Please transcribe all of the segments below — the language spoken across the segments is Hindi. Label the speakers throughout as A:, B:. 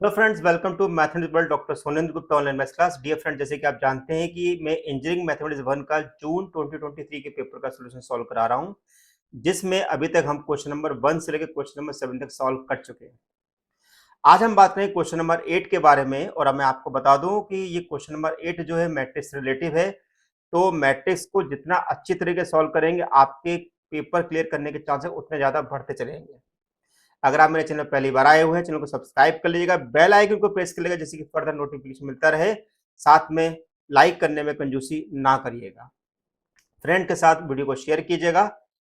A: Hello friends, welcome to mathematics doctor Sonendra Gupta online maths class. Dear friend, जैसे कि आप जानते हैं कि मैं इंजीनियरिंग मैथमेटिक्स 1 का जून 2023 के पेपर का सॉल्यूशन सॉल्व करा रहा हूं, जिसमें अभी तक हम क्वेश्चन नंबर 1 से लेकर क्वेश्चन नंबर 7 तक सॉल्व कर चुके हैं। आज हम बात करें क्वेश्चन नंबर 8 के बारे में, और अब मैं आपको बता दूं कि ये क्वेश्चन नंबर 8 जो है मैट्रिक्स रिलेटिव है। तो मैट्रिक्स को जितना अच्छी तरीके से सॉल्व करेंगे, आपके पेपर क्लियर करने के चांसेस उतने ज्यादा बढ़ते चलेंगे। अगर आप मेरे चैनल पर पहली बार आए हुए हैं, चैनल को सब्सक्राइब कर लीजिएगा, बेल आइकन को प्रेस कर लीजिएगा, जिससे कि फर्दर नोटिफिकेशन मिलता रहे। साथ में लाइक करने में कंजूसी ना करिएगा, फ्रेंड के साथ वीडियो को शेयर कीजिएगा।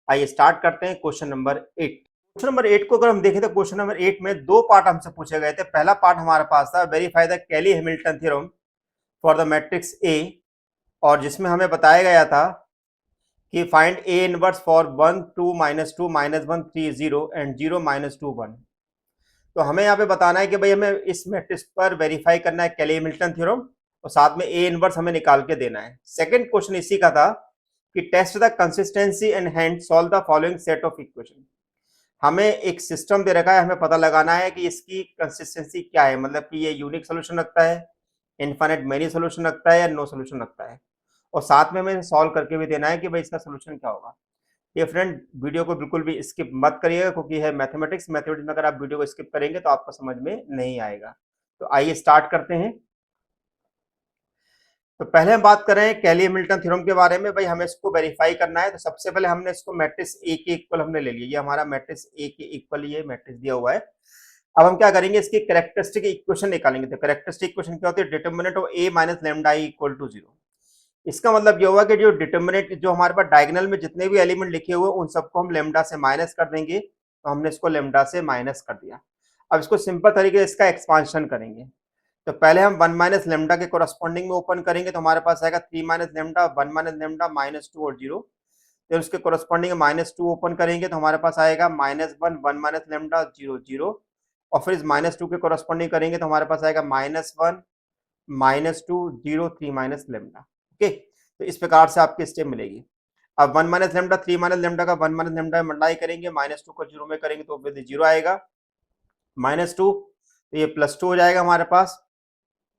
A: आइए स्टार्ट करते हैं क्वेश्चन नंबर 8। क्वेश्चन नंबर 8 को अगर हम देखें तो क्वेश्चन नंबर 8 में दो पार्ट हमसे पूछे गए थे। पहला पार्ट हमारे पास था verify the Cayley Hamilton theorem for the matrix A, और जिसमें हमें बताया गया था कि find A inverse for 1 2 -2 -1 3 0 and 0 -2 1। तो हमें यहाँ पे बताना है कि भाई हमें इस मैट्रिक्स पर वेरीफाई करना है कैली हैमिल्टन थ्योरम, और साथ में ए इनवर्स हमें निकाल के देना है। सेकंड क्वेश्चन इसी का था कि test the consistency and hence solve the following set of equation. हमें एक सिस्टम दे रखा है, हमें पता लगाना है कि इसकी कंसिस्टेंसी क्या है, मतलब कि ये यूनिक सोल्यूशन रखता है, इनफाइनाइट मेनी सोल्यूशन रखता है, या नो सोल्यूशन रखता है। और साथ में हमें सॉल्व करके भी देना है कि भाई इसका सोल्यूशन क्या होगा। ये फ्रेंड, वीडियो को बिल्कुल भी स्किप मत करिएगा, क्योंकि है मैथमेटिक्स। मैथमेटिक्स में अगर आप वीडियो को स्किप करेंगे तो आपको समझ में नहीं आएगा। तो आइए स्टार्ट करते हैं। तो पहले हम बात कर रहे हैं कैली हैमिल्टन थ्योरम के बारे में। भाई हमें इसको वेरीफाई करना है, तो सबसे पहले हमने इसको मैट्रिक्स ए के इक्वल हमने ले लिया। ये हमारा मैट्रिक्स ए के इक्वल ये मैट्रिक्स दिया हुआ है। अब हम क्या करेंगे, इसकी कैरेक्टरिस्टिक इक्वेशन निकालेंगे। तो कैरेक्टरिस्टिक इक्वेशन क्या होती है? Determinant of A minus lambda I equal to 0। इसका मतलब ये हुआ कि जो डिटर्मिनेंट, जो हमारे पास डायगोनल में जितने भी एलिमेंट लिखे हुए उन सबको हम लेमडा से माइनस कर देंगे। तो हमने इसको लेमडा से माइनस कर दिया। अब इसको सिंपल तरीके से इसका एक्सपांशन करेंगे। तो पहले हम 1 माइनस लेमडा के कोरस्पॉन्डिंग में ओपन करेंगे, तो हमारे पास आएगा 3 माइनस लेमडा, 1 माइनस लेमडा, -2 और 0। फिर उसके कोरस्पॉन्डिंग -2 ओपन करेंगे, तो हमारे पास आएगा -1, 1 माइनस लेमडा, 0 0। और फिर इस -2 के कोरस्पॉन्डिंग करेंगे तो हमारे पास आएगा -1, -2 0 3 माइनस लेमडा। ओके, तो इस प्रकार से आपकी स्टेप मिलेगी। अब 1 माइनस लेमडा, 3 माइनस लेमडा का 1 माइनस लेमडा मल्टीप्लाई करेंगे, -2 को 0 में करेंगे तो फिर 0 आएगा। -2, तो ये +2 हो जाएगा हमारे पास।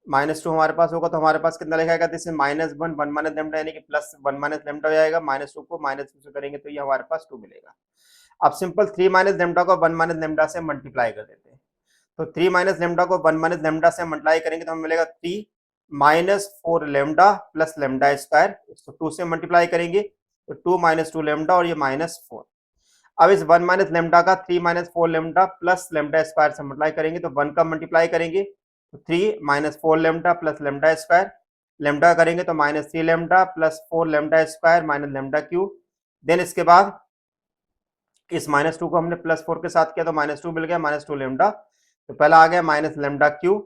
A: -2 हमारे पास होगा तो हमारे पास कितना लिखा जाएगा? जैसे -1, 1 माइनस लेमडा यानी कि +1 माइनस लेमडा हो जाएगा। -2 को -2 से करेंगे तो ये हमारे पास 2 मिलेगा। अब सिंपल 3 माइनस लेमडा को 1 माइनस लेमडा से मल्टीप्लाई कर देते हैं। तो 3 माइनस लेमडा को 1 माइनस लेमडा से मल्टीप्लाई करेंगे तो हमें मिलेगा 3 -4 लेमडा प्लस लेमडा स्क्वायर। इसको 2 से मल्टीप्लाई करेंगे तो 2 -2 लेमडा और ये -4। अब इस 1 माइनस लेमडा का 3 -4 लेमडा प्लस लेमडा स्क्वायर से मल्टीप्लाई करेंगे तो 1 का मल्टीप्लाई करेंगे तो 3 -4 lambda plus lambda square. Lambda करेंगे तो -3 lambda plus 4 lambda square minus lambda cube. Then इसके बाद इस -2 को हमने +4 के साथ किया तो -2 मिल गया, -2 लेमडा। तो पहला आ गया minus lambda cube.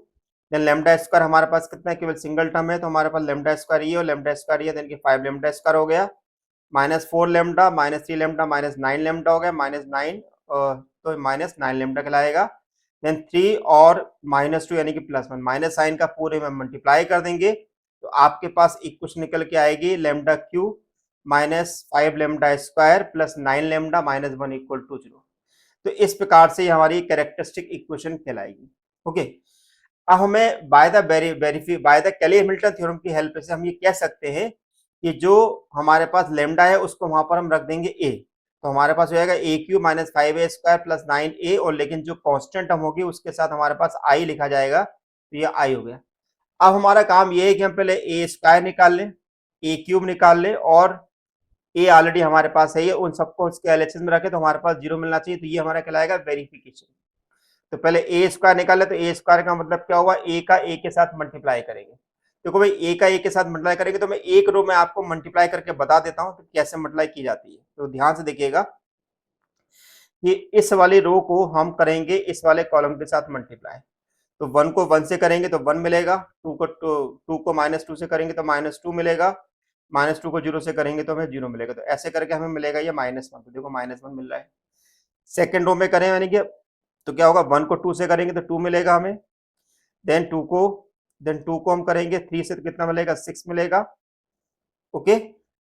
A: Then lambda square हमारे पास कितना है? केवल सिंगल टर्म है, तो हमारे पास लेमडा स्क्वायर ये और लेमडा स्क्वायर ये, देन की 5 लेमडा स्क्वायर हो गया। -4 लेमडा, -3 लेमडा, -9 लेमडा हो गया, -9, तो -9 लेमडा कहलाएगा। देन 3 और -2 यानी कि +1, माइनस साइन का पूरे में मल्टीप्लाई कर देंगे तो आपके पास इक्वेशन निकल के आएगी lambda cube -5 lambda square plus 9 lambda -1 equal to 0। तो इस प्रकार से हमारी कैरेक्टरिस्टिक इक्वेशन कहलाएगी। ओके, अब हमें by the Cayley Hamilton theorem की हेल्प से हम ये कह सकते हैं कि जो हमारे पास लेमडा है उसको वहां पर हम रख देंगे ए। तो हमारे पास हो जाएगा ए क्यू -5a² प्लस 9a, और लेकिन जो कांस्टेंट टर्म होगी उसके साथ हमारे पास आई लिखा जाएगा, तो ये आई हो गया। अब हमारा काम ये है कि हम पहले ए स्क्वायर निकाल लें, ए क्यूब निकाल लें, और ए ऑलरेडी हमारे पास है, ये उन सबको उसके एलएचएस में रखे तो हमारे पास 0 मिलना चाहिए। तो ये हमारा कहलाएगा वेरिफिकेशन। तो पहले ए स्क्वायर निकाले, तो ए स्क्वायर का मतलब क्या हुआ? ए का ए के साथ मल्टीप्लाई करेंगे। देखो भाई, ए का ए के साथ मल्टीप्लाई करेंगे तो मैं एक रो में आपको मल्टीप्लाई करके बता देता हूं तो कैसे मल्टीप्लाई की जाती है। तो ध्यान से देखिएगा कि इस वाली रो को हम करेंगे इस वाले कॉलम के साथ मल्टीप्लाई। तो 1 को 1 से करेंगे तो 1 मिलेगा, 2 को -2 से करेंगे तो -2 मिलेगा, -2 को 0 से करेंगे तो हमें 0 मिलेगा। तो ऐसे करके हमें मिलेगा ये -1। तो देखो -1 मिल रहा है। सेकेंड रो में करें यानी कि तो क्या होगा? 1 को 2 से करेंगे तो 2 मिलेगा हमें। देन 2 को हम करेंगे 3 से तो कितना मिलेगा? 6 मिलेगा। ओके,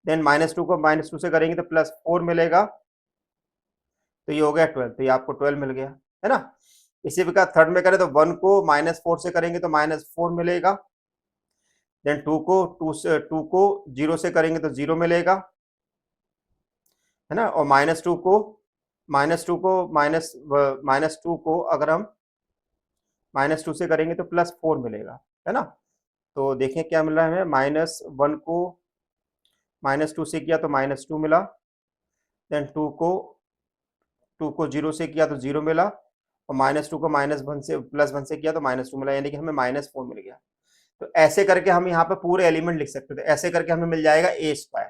A: देन -2 को -2 से करेंगे तो +4 मिलेगा। तो ये हो गया 12, तो ये आपको 12 मिल गया, है ना? इसी प्रकार थर्ड में करें तो 1 को -4 से करेंगे तो -4 मिलेगा। देन 2 को 0 से करेंगे तो 0 मिलेगा, है ना। और -2 को अगर हम -2 से करेंगे तो +4 मिलेगा, है ना। तो देखें क्या मिल रहा है हमें, -1 को -2 से किया तो -2 मिला। देन 2 को 0 से किया तो 0 मिला, और -2 को +1 से किया तो -2 मिला, यानी कि हमें -4 मिल गया। तो ऐसे करके हम यहाँ पे पूरे एलिमेंट लिख सकते थे, ऐसे करके हमें मिल जाएगा ए स्क्वायर।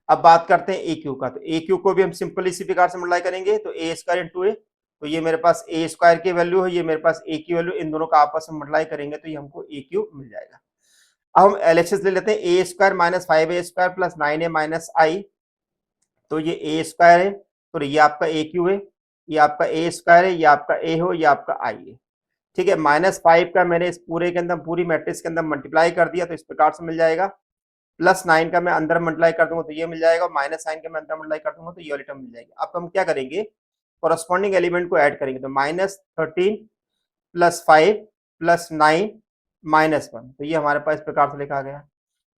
A: अब बात करते हैं ए क्यू का, तो ए क्यू को भी हम सिंपल इसी प्रकार से मल्टीप्लाई करेंगे, तो ए स्क्वायर इंटू ए, तो ये मेरे पास ए स्क्वायर की वैल्यू है, ये मेरे पास ए की वैल्यू, इन दोनों का आपस में मल्टीप्लाई करेंगे तो ये हमको ए क्यू मिल जाएगा। अब हम एलएचएस ले लेते हैं, A square -5a² plus 9a minus आई, तो ये ए स्क्वायर है, तो ये आपका ए क्यू है, ये आपका ए स्क्वायर है, ये आपका ए हो, ये आपका आई है, ठीक है। -5 का मैंने इस पूरे के अंदर, पूरी मैट्रिक्स के अंदर मल्टीप्लाई कर दिया तो इस प्रकार से मिल जाएगा। +9 का मैं अंदर मल्टीप्लाई कर दूंगा तो ये मिल जाएगा, और -9 का मैं अंदर मल्टीप्लाई कर दूंगा तो ये वाली टर्म मिल जाएगी। अब हम क्या करेंगे, कॉरेस्पॉन्डिंग एलिमेंट को ऐड करेंगे, तो -13 +5 +9 -1, तो ये हमारे पास इस प्रकार से लिखा गया।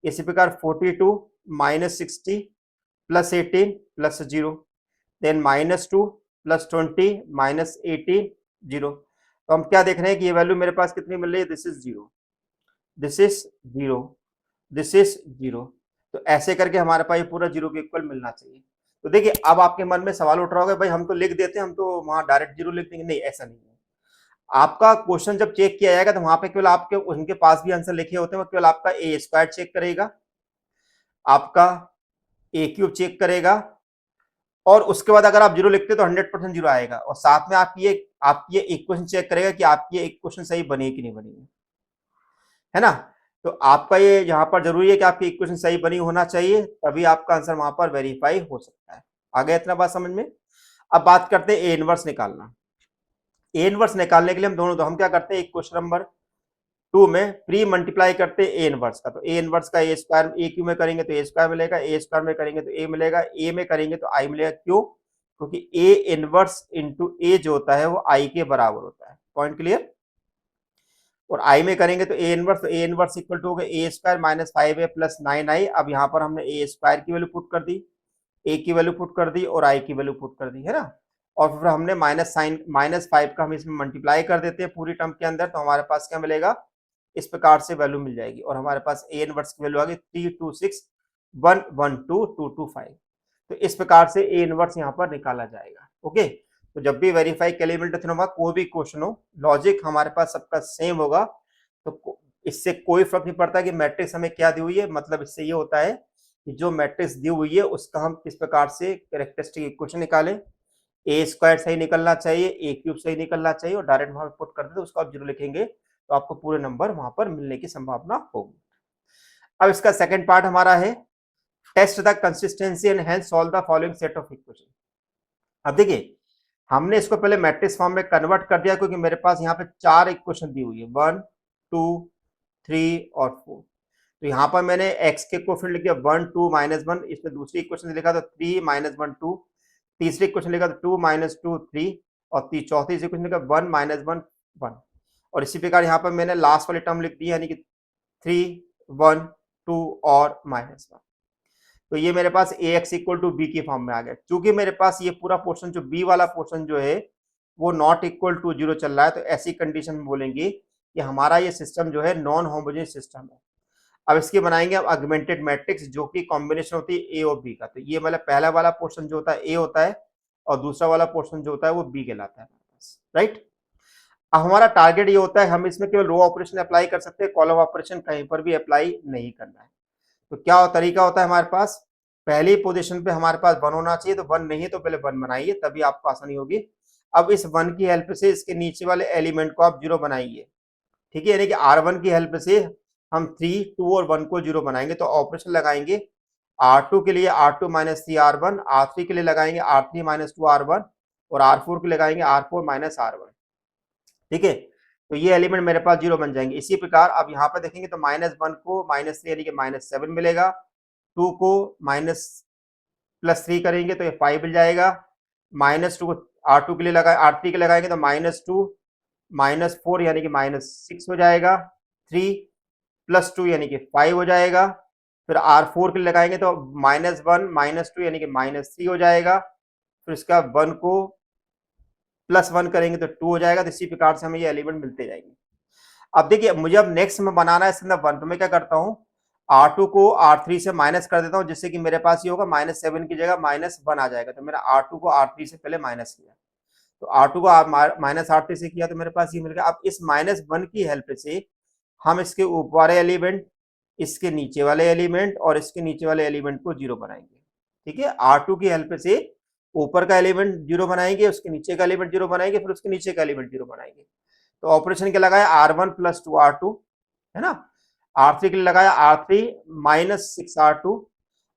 A: इसी प्रकार 42 -60 +18 +0, देन -2 +20 -18 0। तो हम क्या देख रहे हैं कि ये वैल्यू मेरे पास कितनी मिल रही है, this is 0, this is 0, this is 0। तो ऐसे करके हमारे पास ये पूरा 0 के इक्वल मिलना चाहिए। तो देखिए अब आपके मन में सवाल उठ रहा होगा, भाई हम तो लिख देते हैं, हम तो वहां डायरेक्ट 0 लिख देंगे, नहीं ऐसा नहीं है। आपका क्वेश्चन जब चेक किया जाएगा तो वहां पे केवल आपके उनके पास भी आंसर लिखे होते हैं, वो केवल आपका ए स्क्वायर चेक करेगा, आपका ए क्यूब चेक करेगा, और उसके बाद अगर आप 0 लिखते तो 100% 0 आएगा, और साथ में आपकी ये इक्वेशन चेक करेगा कि आपकी ये इक्वेशन सही बनी कि नहीं बनी है ना। तो आपका ये यहाँ पर जरूरी है कि आपकी इक्वेशन सही बनी होना चाहिए, तभी आपका आंसर वहां पर वेरीफाई हो सकता है। आ गया इतना बात समझ में। अब बात करते हैं ए इनवर्स निकालना। ए इनवर्स निकालने के लिए हम क्या करते हैं, एक क्वेश्चन नंबर 2 में प्री मल्टीप्लाई करते हैं ए इनवर्स का, तो ए इनवर्स का ए स्क्वायर ए क्यू में करेंगे तो ए स्क्वायर मिलेगा, ए स्क्वायर में करेंगे तो ए मिलेगा, ए में करेंगे तो आई मिलेगा। क्यों? क्योंकि ए इनवर्स इंटू ए जो होता है वो आई के बराबर होता है। Point clear. और आई में करेंगे तो ए इनवर्स इक्वल टू हो गया ए स्क्वायर -5a प्लस 9i। अब यहाँ पर हमने ए स्क्वायर की वैल्यू पुट कर दी, ए की वैल्यू पुट कर दी, और आई की वैल्यू पुट कर दी, है ना। और फिर हमने -5 का हम इसमें मल्टीप्लाई कर देते हैं पूरी टर्म के अंदर, तो हमारे पास क्या मिलेगा, इस प्रकार से वैल्यू मिल जाएगी। और हमारे पास ए इनवर्स की वैल्यू आ गई 326,112,225। तो इस प्रकार से ए इनवर्स यहाँ पर निकाला जाएगा। ओके, तो जब भी वेरीफाई कैलिब्रेटेड थ्योरम का कोई भी क्वेश्चन हो, लॉजिक हमारे पास सबका सेम होगा, तो इससे कोई फर्क नहीं पड़ता कि मैट्रिक्स हमें क्या दी हुई है। मतलब इससे ये होता है कि जो मैट्रिक्स दी हुई है उसका हम किस प्रकार से कैरेक्टरिस्टिक इक्वेशन निकालें। ए स्क्वायर सही निकलना चाहिए, ए क्यूब सही निकलना चाहिए, और डायरेक्ट वहां पुट कर देते उसको आप 0 लिखेंगे तो आपको पूरे नंबर वहां पर मिलने की संभावना होगी। अब इसका सेकंड पार्ट हमारा है, test the consistency and hence solve the following set of equation. अब देखिए हमने इसको पहले मैट्रिक्स फॉर्म में कन्वर्ट कर दिया, क्योंकि मेरे पास यहाँ पे 4 इक्वेशन दी हुई है, 1 2 3 और 4। तो यहाँ पर मैंने x के कोफिशिएंट लिख दिया 1 2 -1, इसमें दूसरी इक्वेशन लिखा तो 3 -1 2, तीसरी इक्वेशन लिखा तो 2 -2 3, और चौथी इक्वेशन लिखा 1 -1 1। और इसी प्रकार यहाँ पर मैंने लास्ट वाली टर्म लिख दी, यानी कि 3 1 2 और -1। तो ये मेरे पास ax इक्वल टू बी की फॉर्म में आ गया। क्योंकि मेरे पास ये पूरा पोर्शन जो बी वाला पोर्शन जो है वो नॉट इक्वल टू 0 चल रहा है, तो ऐसी कंडीशन में बोलेंगे कि हमारा ये सिस्टम जो है नॉन होमोजेनियस सिस्टम है। अब इसकी बनाएंगे हम ऑगमेंटेड मैट्रिक्स, जो कि कॉम्बिनेशन होती है ए और बी का। तो ये मतलब पहला वाला पोर्शन जो होता है ए होता है, और दूसरा वाला पोर्शन जो होता है वो बी कहलाता है, राइट। अब हमारा टारगेट ये होता है, हम इसमें केवल रो ऑपरेशन अप्लाई कर सकते हैं, कॉलम ऑपरेशन कहीं पर भी अप्लाई नहीं करना है। तो क्या तरीका होता है हमारे पास, पहली पोजीशन पे हमारे पास 1 होना चाहिए, तो 1 नहीं है तो पहले 1 बनाइए, तभी आपको आसानी होगी। अब इस 1 की हेल्प से इसके नीचे वाले एलिमेंट को आप 0 बनाइए, ठीक है। यानी कि R1 की हेल्प से हम 3 2 और 1 को 0 बनाएंगे, तो ऑपरेशन लगाएंगे R2 के लिए R2 - 3R1, R3 के लिए लगाएंगे R3 - 2R1, और R4 के लिए लगाएंगे R4 - R1, ठीक है। तो ये एलिमेंट मेरे पास 0 बन जाएंगे। इसी प्रकार अब यहाँ पर देखेंगे तो -1 को -3 यानी कि -7 मिलेगा, 2 को +3 करेंगे तो ये 5 मिल जाएगा, -2 को R2 के लिए R3 के लगाएंगे तो -2 -4 यानी कि -6 हो जाएगा, 3 + 2 यानी कि 5 हो जाएगा, फिर R4 के लिए लगाएंगे तो -1 -2 यानी कि -3 हो जाएगा, फिर इसका 1 को +1 करेंगे तो 2 हो जाएगा। तो इसी प्रकार से हमें ये एलिमेंट मिलते जाएंगे। अब देखिए मुझे अब नेक्स्ट में बनाना है इसके अंदर 1, तो मैं क्या करता हूँ, R2 को R3 से माइनस कर देता हूँ, जिससे कि मेरे पास ये होगा -7 की जगह -1 आ जाएगा। तो मेरा R2 को R3 से पहले माइनस किया, तो R2 को -R3 से किया तो मेरे पास ये मिल गया। अब इस -1 की हेल्प से हम इसके ऊपर वाले एलिमेंट, इसके नीचे वाले एलिमेंट और इसके नीचे वाले एलिमेंट को 0 बनाएंगे। ठीक है, R2 की हेल्प से ऊपर का एलिमेंट 0 बनाएंगे, उसके नीचे का एलिमेंट 0 बनाएंगे, फिर उसके नीचे का एलिमेंट 0 बनाएंगे। तो ऑपरेशन क्या लगाया, R1 + 2R2 है ना, R3 के लिए लगाया R3 -6R2,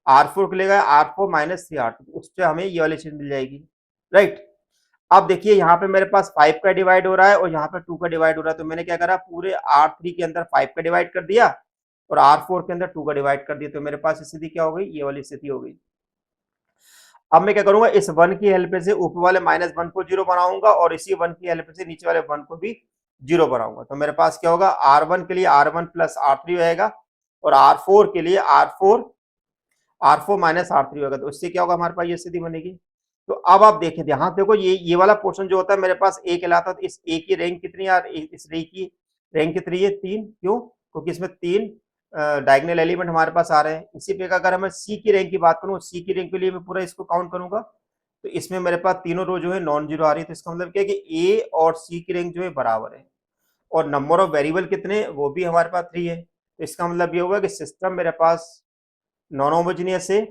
A: R4 के लिए लगाया R4 -3R2, उससे हमें ये वाली चीज मिल जाएगी। राइट, अब देखिए यहाँ पे मेरे पास 5 का डिवाइड हो रहा है और यहाँ पे 2 का डिवाइड हो रहा है, तो मैंने क्या करा, पूरे R3 के अंदर 5 का डिवाइड कर दिया और R4 के अंदर 2 का डिवाइड कर दिया। तो मेरे पास स्थिति क्या हो गई, ये वाली स्थिति हो गई। अब मैं क्या करूंगा, इस 1 की हेल्प से ऊपर वाले -1 को 0 बनाऊंगा और इसी 1 की हेल्प से नीचे वाले 1 को भी 0 बनाऊंगा। तो मेरे पास क्या होगा, R1 के लिए R1 + R3 रहेगा और R4 के लिए R4 -R3 होगा। तो इससे क्या होगा, हमारे पास ये स्थिति बनेगी। तो अब आप देखें, यहाँ देखो ये वाला पोर्शन जो होता है मेरे पास A कहलाता है, तो इस A की रैंक कितनी है, इस रे की रैंक कितनी है, 3। क्यों, क्योंकि इसमें 3 डायगोनल एलिमेंट हमारे पास आ रहे हैं। इसी प्रकार अगर मैं C की रैंक की बात करूँ, C की रैंक के लिए मैं पूरा इसको काउंट करूंगा, तो इसमें मेरे पास तीनों रो जो है नॉन जीरो आ रही है। तो इसका मतलब क्या है कि A और C की रैंक जो है बराबर है और नंबर ऑफ वेरिएबल कितने, वो भी हमारे पास 3 है। तो इसका मतलब ये होगा कि सिस्टम मेरे पास नॉन होमोजेनियस है,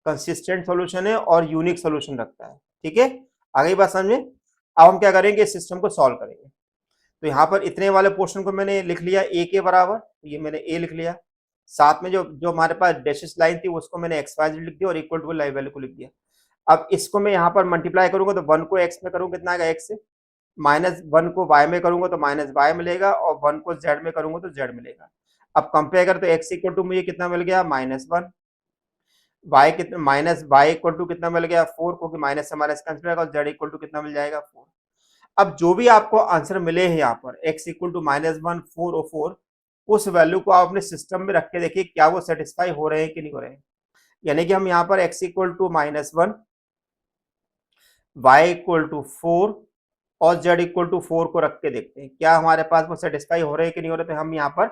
A: कंसिस्टेंट सॉल्यूशन है और यूनिक सॉल्यूशन रखता है। ठीक है, आगे बात समझ में। अब हम क्या करेंगे, इस सिस्टम को सॉल्व करेंगे। तो यहाँ पर इतने वाले पोर्शन को मैंने लिख लिया A के बराबर, तो ये मैंने A लिख लिया, साथ में जो जो हमारे पास डैशेस लाइन थी उसको मैंने XYZ लिख दिया और इक्वल टू लाइव वैल्यू को लिख दिया। अब इसको मैं यहाँ पर मल्टीप्लाई करूंगा तो 1 को x में करूंगा कितना आएगा, x से, -1 को y में करूंगा तो -y मिलेगा और 1 को z में करूंगा तो z मिलेगा। अब कंपेयर कर तो x इक्वल टू मुझे कितना मिल गया, -1, y कितना -y इक्वल टू कितना मिल गया, 4, क्योंकि माइनस से माइनस कैंसिल होगा और z इक्वल टू कितना मिल जाएगा, 4। अब जो भी आपको आंसर मिले हैं यहाँ पर x इक्वल टू -1, 4 और 4, उस वैल्यू को आप अपने सिस्टम में रख के देखिए क्या वो सेटिस्फाई हो रहे हैं कि नहीं हो रहे हैं। यानी कि हम यहाँ पर x equal to -1, y equal to 4 और z इक्वल टू 4 को रख के देखते हैं क्या हमारे पास वो सेटिस्फाई हो रहे हैं कि नहीं हो रहे। तो हम यहाँ पर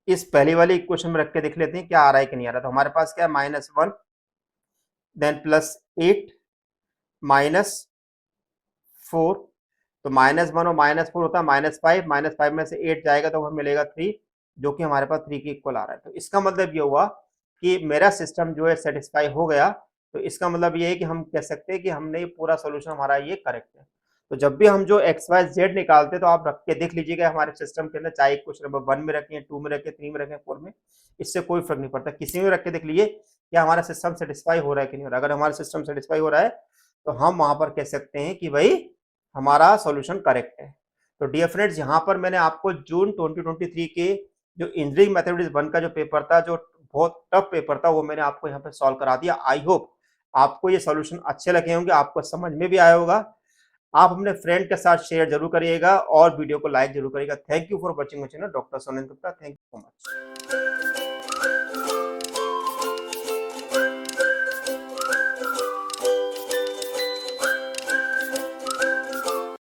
A: इस पहली वाली इक्वेशन में रख के देख लेते हैं क्या आ रहा है कि नहीं आ रहा। तो हमारे पास क्या है, -1 देन +8 -4, तो -1 और -4 होता है -5, -5 में से 8 जाएगा तो हमें मिलेगा 3, जो कि हमारे पास 3 के इक्वल आ रहा है। तो इसका मतलब ये हुआ कि मेरा सिस्टम जो है सेटिस्फाई हो गया। तो इसका मतलब ये है कि हम कह सकते हैं कि हमने पूरा सोल्यूशन हमारा ये करेक्ट है। तो जब भी हम जो एक्स वाई जेड निकालते हैं तो आप रख के देख लीजिएगा हमारे सिस्टम के अंदर, चाहे क्वेश्चन नंबर 1 में रखें, 2 में रखें, 3 में रखें, 4 में, इससे कोई फर्क नहीं पड़ता, किसी में रख के देख लीजिए क्या हमारा सिस्टम सेटिस्फाई हो रहा है कि नहीं हो रहा। अगर हमारा सिस्टम सेटिस्फाई हो रहा है तो हम वहां पर कह सकते हैं कि भाई हमारा सॉल्यूशन करेक्ट है। तो डियर फ्रेंड्स, यहाँ पर मैंने आपको जून 2023 के जो इंजीनियरिंग मैथमेटिक्स 1 का जो पेपर था, जो बहुत टफ पेपर था, वो मैंने आपको यहाँ पे सॉल्व करा दिया। आई होप आपको ये सॉल्यूशन अच्छे लगे होंगे, आपको समझ में भी आया होगा। आप अपने फ्रेंड के साथ शेयर जरूर करिएगा और वीडियो को लाइक जरूर करिएगा। Thank you for watching my channel, doctor Sonen Gupta. Thank you so much.